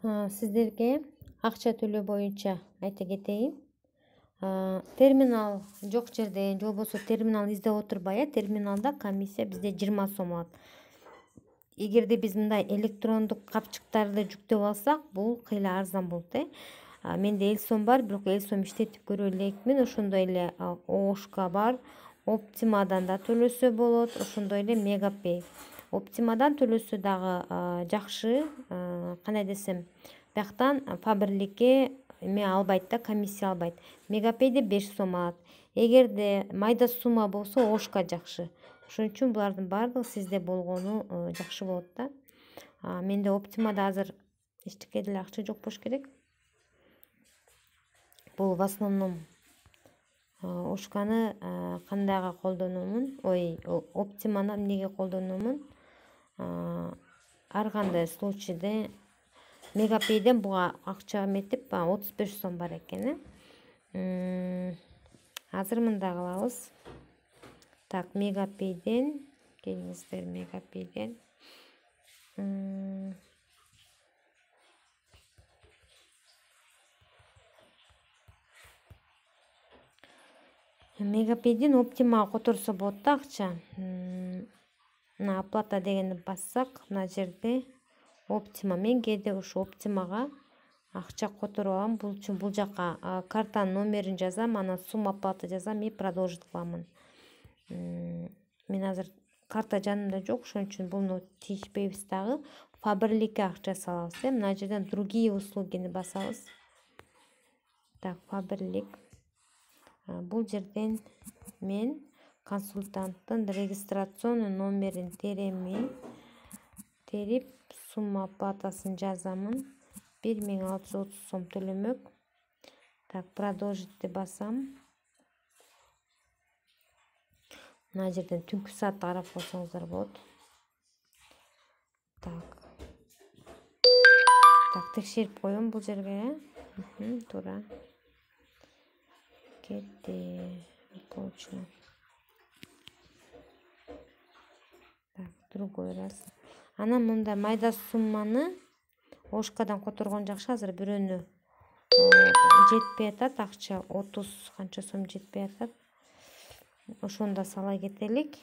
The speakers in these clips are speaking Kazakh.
Сиздерге акча төлөө боюнча айта кетейин. Терминал жок жерде же болбосо терминал издеп отурбай, терминалда комиссия бизде 20 сом алат. Эгерде биз мындай электрондук капчыктарды жүктөп алсак, бул кыйла арзан болот. Менде Элсом бар, бирок Элсом иштетип көрө элекмин. Ошондой эле Ошка бар, Оптимадан да төлөсө болот, ошондой эле Мегапей. Оптимадан төлөсө дагы жакшы, кандай десем, бияктан Фаберликке эме албайт да, комиссия албайт. Мегапейде 5 сом алат. Эгерде майда сумма болсо Ошка жакшы. Ошон үчүн булардын баардыгы сизде болгону жакшы болот да. Менде Оптимада азыр эчтеке деле акча жок болуш керек. Бул в основном Ошканы кандайга колдономун? Оптиманы эмнеге колдономун? Ар кандай случайда Мегапейден буга акча эметип 35 сом бар экен. Азыр мындай кылабыз. Так, Мегапейден келиңиздер, Мегапейден. Мегапейден Оптимага которсо болот да акча. Мына оплата дегенди бассак, мына жерде Оптима. Мен кээде ушу Оптимага акча которуп алам. Бул үчүн бул жака картанын номерин жазам, анан сумма оплата жазам и продолжить кыламын. Мен азыр карта жанымда жок, ошон үчүн буну тийишпейбиз дагы. Фаберликке акча салабыз. Мына жерден другие услугини басабыз. Так, Фаберлик. Бул жерден мен консультанттын регистрационный номерин терип, сумма оплатасын жазамын. 1630 сом төлөмөк. Так, продолжитти басам. Мына жерден түнкү саатты карап койсоңуздар болот. Так, текшерип коем бул жерге. Туура. Кетти. Точно. Так, другой раз. Анан мындай майда сумманы Ошкадан которгон жакшы. Азыр бирөөнү жетпей атат акча, 30 канча сом жетпей атат. Ошону да сала кетелик.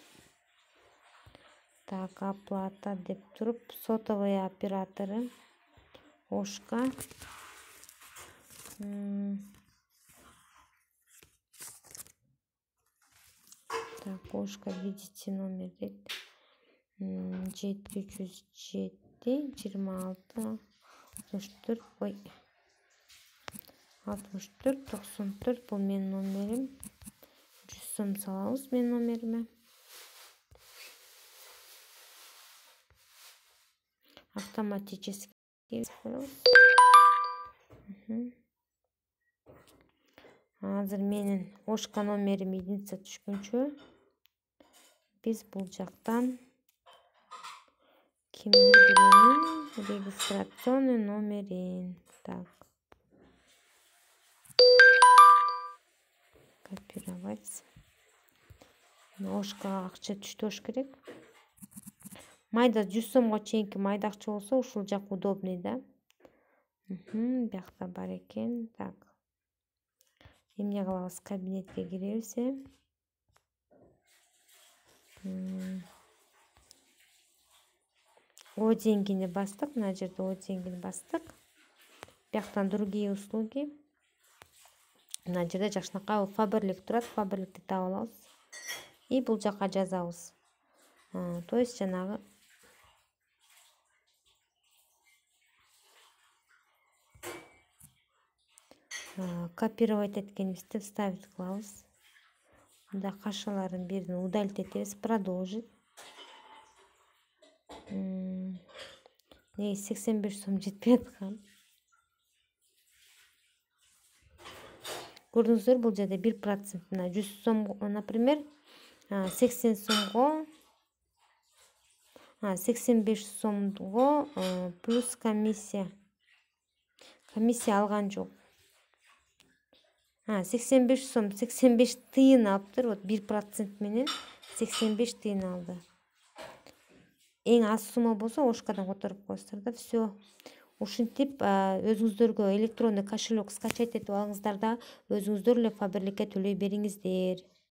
Так, оплата деп туруп, сотовый операторы Ошка. Так, Ошка, видите номер дейт. 707 26 64 64 94. Бул менин номерим. 100 сом салабыз менин номериме. Автоматически коебуз. Азыр менин Ошка номерим единица түшкөнчө биз бул жактан кимдир бирөөнүн регистрационный номерин. Так. Копировать. Ошкага акча түштү болуш керек. Майда 100 сомго чейинки майда акча болсо ушул жак удобный да. Биякта бар экен. Так. Эмне кылабыз? Кабинетке киребиз. О деньгини бастык. Мына жерде о деньгини бастык. Бияктан другие услуги. Мына жерде жакшынакай Фаберлик турат. Фаберликти таап алабыз. И бул жака жазабыз. То есть жанагы копировать эткенибизди вставить кылабыз. Мында кашаларын бирин удалить этебиз. Продолжить. 85 сом жетпей аткан. Көрдүңүздөр, бул жерде 1%. Мына 100 сом, например, 80 сомго 85 сомго плюс комиссия. Комиссия алган жок. 85 сом 85 тыйын алыптыр. Вот 1% менен 85 тыйын алды. Эң аз сумма болсо Ошкадан которуп коесуздар да. Все. ушинтип өзүңүздөргө электронный кошелек скачать этип алыңыздар да өзүңүздөр эле Faberlic'ке төлөй бериңиздер.